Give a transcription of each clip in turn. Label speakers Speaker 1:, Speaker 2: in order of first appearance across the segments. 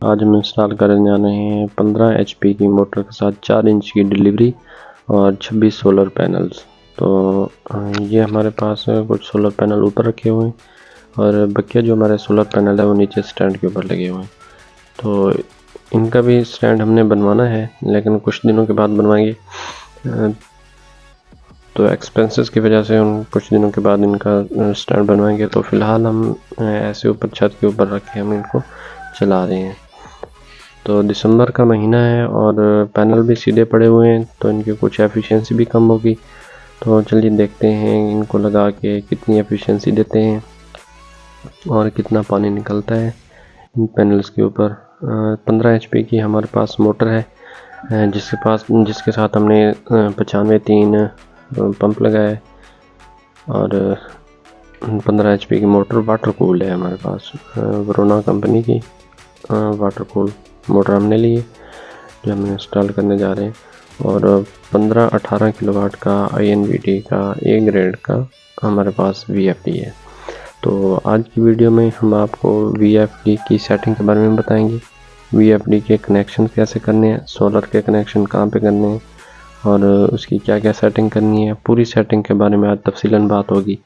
Speaker 1: आज हम इंस्टॉल करने जा रहे हैं 15 HP की मोटर के साथ 4 इंच की डिलीवरी और 26 सोलर पैनल्स। तो ये हमारे पास कुछ सोलर पैनल ऊपर रखे हुए हैं और बकिया जो हमारे सोलर पैनल है वो नीचे स्टैंड के ऊपर लगे हुए हैं। तो इनका भी स्टैंड हमने बनवाना है, लेकिन कुछ दिनों के बाद बनवाएंगे। तो एक्सपेंसेस की वजह से हम कुछ दिनों के बाद इनका स्टैंड बनवाएंगे। तो फ़िलहाल हम ऐसे ऊपर छत के ऊपर रख के हम इनको चला रहे हैं। तो दिसंबर का महीना है और पैनल भी सीधे पड़े हुए हैं, तो इनकी कुछ एफिशिएंसी भी कम होगी। तो चलिए देखते हैं इनको लगा के कितनी एफिशिएंसी देते हैं और कितना पानी निकलता है इन पैनल्स के ऊपर। 15 HP की हमारे पास मोटर है जिसके साथ हमने 95-3 पंप लगाया है और 15 HP की मोटर वाटर कूल्ड है हमारे पास। वरोना कंपनी की वाटर कूल मोटर हमने ली है जो हम इंस्टॉल करने जा रहे हैं। और 15-18 किलोवाट का INVT का A ग्रेड का हमारे पास VFD है। तो आज की वीडियो में हम आपको VFD की सेटिंग के बारे में बताएंगे, VFD के कनेक्शन कैसे करने हैं, सोलर के कनेक्शन कहाँ पे करने हैं और उसकी क्या क्या सेटिंग करनी है। पूरी सेटिंग के बारे में आज तफसीलन बात होगी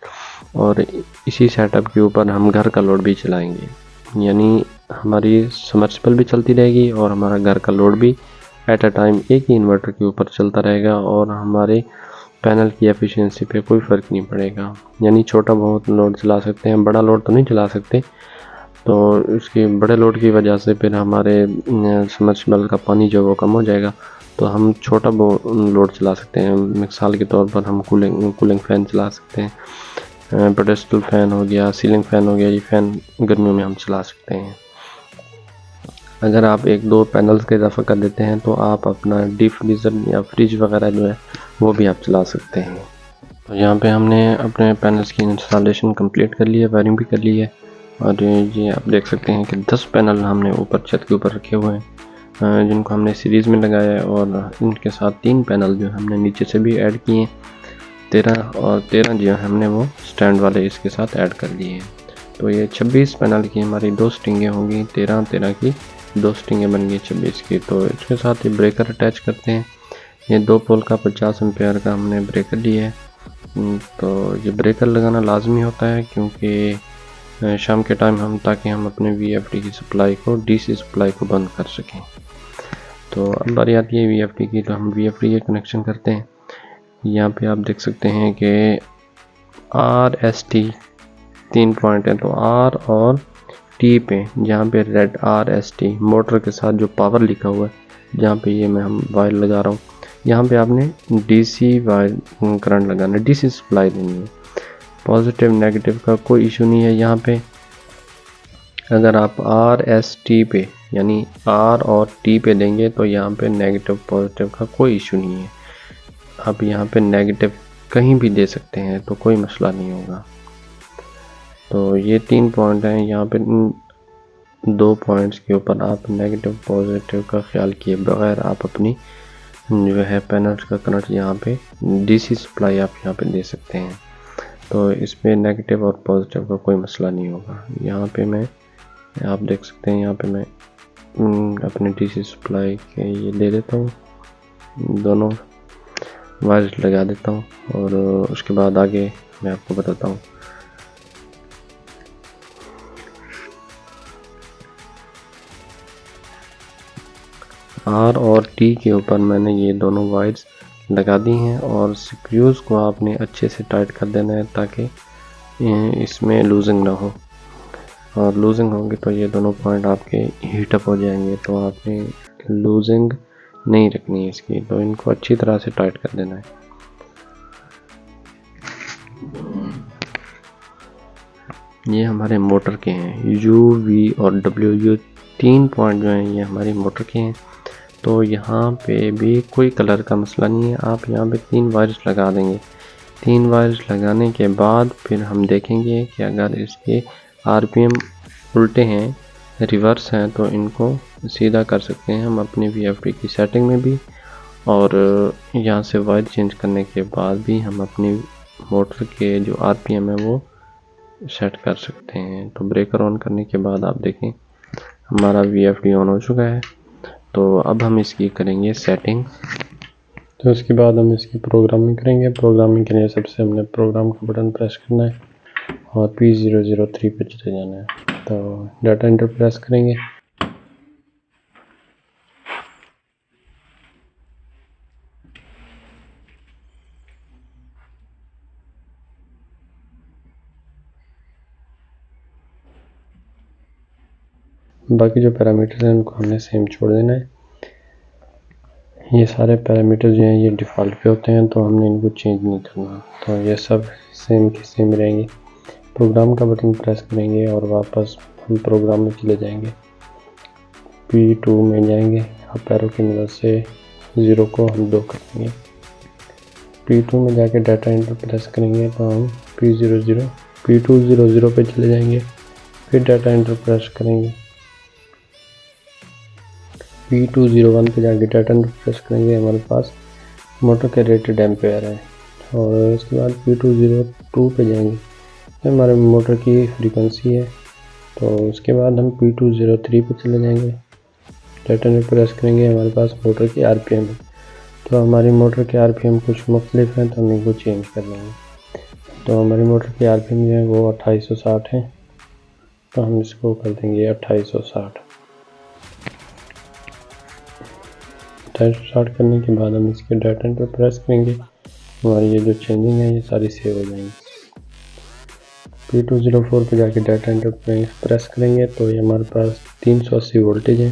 Speaker 1: और इसी सेटअप के ऊपर हम घर का लोड भी चलाएंगे, यानी हमारी समर्सिबल भी चलती रहेगी और हमारा घर का लोड भी एट अ टाइम एक ही इन्वर्टर के ऊपर चलता रहेगा और हमारे पैनल की एफिशिएंसी पे कोई फ़र्क नहीं पड़ेगा। यानी छोटा बहुत लोड चला सकते हैं, बड़ा लोड तो नहीं चला सकते। तो उसकी बड़े लोड की वजह से फिर हमारे समर्सिबल का पानी जो वो कम हो जाएगा। तो हम छोटा लोड चला सकते हैं। मिसाल के तौर पर हम कूलिंग फ़ैन चला सकते हैं, पेडेस्टल फ़ैन हो गया, सीलिंग फ़ैन हो गया। ये फ़ैन गर्मियों में हम चला सकते हैं। अगर आप 1-2 पैनल्स का इजाफा कर देते हैं तो आप अपना डीप फ्रीज़र या फ्रिज वगैरह जो है वो भी आप चला सकते हैं। तो यहाँ पे हमने अपने पैनल्स की इंस्टॉलेशन कंप्लीट कर ली है, वायरिंग भी कर ली है और ये आप देख सकते हैं कि 10 पैनल हमने ऊपर छत के ऊपर रखे हुए हैं जिनको हमने सीरीज़ में लगाया है और इनके साथ 3 पैनल जो हमने नीचे से भी ऐड किए हैं, 13 और 13 जो हमने वो स्टैंड वाले इसके साथ ऐड कर लिए हैं। तो ये 26 पैनल की हमारी 2 स्ट्रिंगें होंगी, 13 की 2 स्ट्रिंगें बन गई 26 की। तो इसके साथ ये ब्रेकर अटैच करते हैं। ये 2 पोल का 50 एम्पेयर का हमने ब्रेकर लिया है। तो ये ब्रेकर लगाना लाजमी होता है क्योंकि शाम के टाइम ताकि हम अपने VFD की सप्लाई को DC सप्लाई को बंद कर सकें। तो अब बारी आती है VFD की, तो हम VFD के कनेक्शन करते हैं। यहाँ पे आप देख सकते हैं कि RST 3 पॉइंट है, तो R और T पे जहाँ पे रेड RST मोटर के साथ जो पावर लिखा हुआ है, जहाँ पे ये हम वायर लगा रहा हूँ, यहाँ पे आपने DC वायर करंट लगाना है, DC सप्लाई देनी है। पॉजिटिव नेगेटिव का कोई इशू नहीं है यहाँ पे। अगर आप RST पे यानी R और T पे देंगे तो यहाँ पे नेगेटिव पॉजिटिव का कोई इशू नहीं है। आप यहाँ पे नेगेटिव कहीं भी दे सकते हैं तो कोई मसला नहीं होगा। तो ये 3 पॉइंट हैं, यहाँ पे 2 पॉइंट्स के ऊपर आप नेगेटिव पॉजिटिव का ख्याल किए बगैर आप अपनी जो है पैनल्स का करंट यहाँ पे DC सप्लाई आप यहाँ पे दे सकते हैं। तो इसमें नेगेटिव और पॉजिटिव का कोई मसला नहीं होगा। यहाँ पे आप देख सकते हैं, यहाँ पे मैं अपने DC सप्लाई के ये दे देता हूँ, दोनों वायर लगा देता हूँ और उसके बाद आगे मैं आपको बताता हूँ। R और T के ऊपर मैंने ये दोनों वायर्स लगा दी हैं और स्क्रूज़ को आपने अच्छे से टाइट कर देना है ताकि इसमें लूजिंग ना हो, और लूजिंग होगी तो ये दोनों पॉइंट आपके हीटअप हो जाएंगे। तो आपने लूजिंग नहीं रखनी है इसकी, तो इनको अच्छी तरह से टाइट कर देना है। ये हमारे मोटर के हैं, U, V और W, ये 3 पॉइंट जो हैं ये हमारी मोटर के हैं। तो यहाँ पे भी कोई कलर का मसला नहीं है, आप यहाँ पे 3 वायर्स लगा देंगे। 3 वायर्स लगाने के बाद फिर हम देखेंगे कि अगर इसके RPM उल्टे हैं, रिवर्स हैं, तो इनको सीधा कर सकते हैं हम अपने VFD की सेटिंग में भी, और यहाँ से वायर चेंज करने के बाद भी हम अपनी मोटर के जो RPM है वो सेट कर सकते हैं। तो ब्रेकर ऑन करने के बाद आप देखें हमारा VFD ऑन हो चुका है। तो अब हम इसकी करेंगे सेटिंग। तो उसके बाद हम इसकी प्रोग्रामिंग करेंगे। प्रोग्रामिंग के लिए सबसे हमने प्रोग्राम का बटन प्रेस करना है और P003 पे चले जाना है। तो डाटा एंटर प्रेस करेंगे। बाकी जो पैरामीटर्स हैं उनको हमने सेम छोड़ देना है। ये सारे पैरामीटर जो हैं ये डिफ़ॉल्ट पे होते हैं, तो हमने इनको चेंज नहीं करना। तो ये सब सेम के सेम रहेंगे। प्रोग्राम का बटन प्रेस करेंगे और वापस हम प्रोग्राम में चले जाएंगे। P2 में जाएंगे, अप एरो की मदद से 0 को हम 2 कर देंगे। P2 में जाके डाटा एंटर प्रेस करेंगे तो हम P200 पे चले जाएंगे। फिर डाटा एंटर प्रेस करेंगे। P201 पे जाके डाटा एंटर प्रेस करेंगे। हमारे पास मोटर के रेटेड एम्पेयर है। और इसके बाद P202 पे जाएंगे, ये हमारे मोटर की फ्रीक्वेंसी है। तो उसके बाद हम P203 पे चले जाएंगे, डाटा एंटर प्रेस करेंगे। हमारे पास मोटर की RPM है। तो हमारी मोटर के RPM कुछ मुख्तलिफ हैं, तो हम इनको चेंज कर लेंगे। तो हमारी मोटर की RPM जो है वो 2860 है, तो हम इसको कर देंगे 2860। 2860 करने के बाद हम इसके डाटा एंटर प्रेस करेंगे। हमारी ये जो चेंजिंग है ये सारी सेव हो जाएंगी। P204 पे जाके डाटा एंटर प्रेस करेंगे तो ये हमारे पास 380 वोल्टेज है।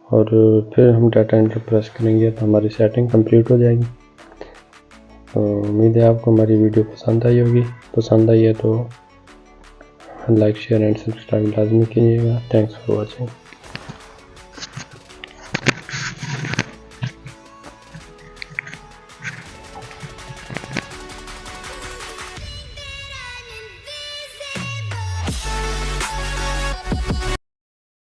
Speaker 1: और फिर हम डाटा एंटर प्रेस करेंगे तो हमारी सेटिंग कंप्लीट हो जाएगी। तो उम्मीद है आपको हमारी वीडियो पसंद आई होगी। पसंद आई है तो लाइक शेयर एंड सब्सक्राइब लाजमी कीजिएगा। Thanks for watching.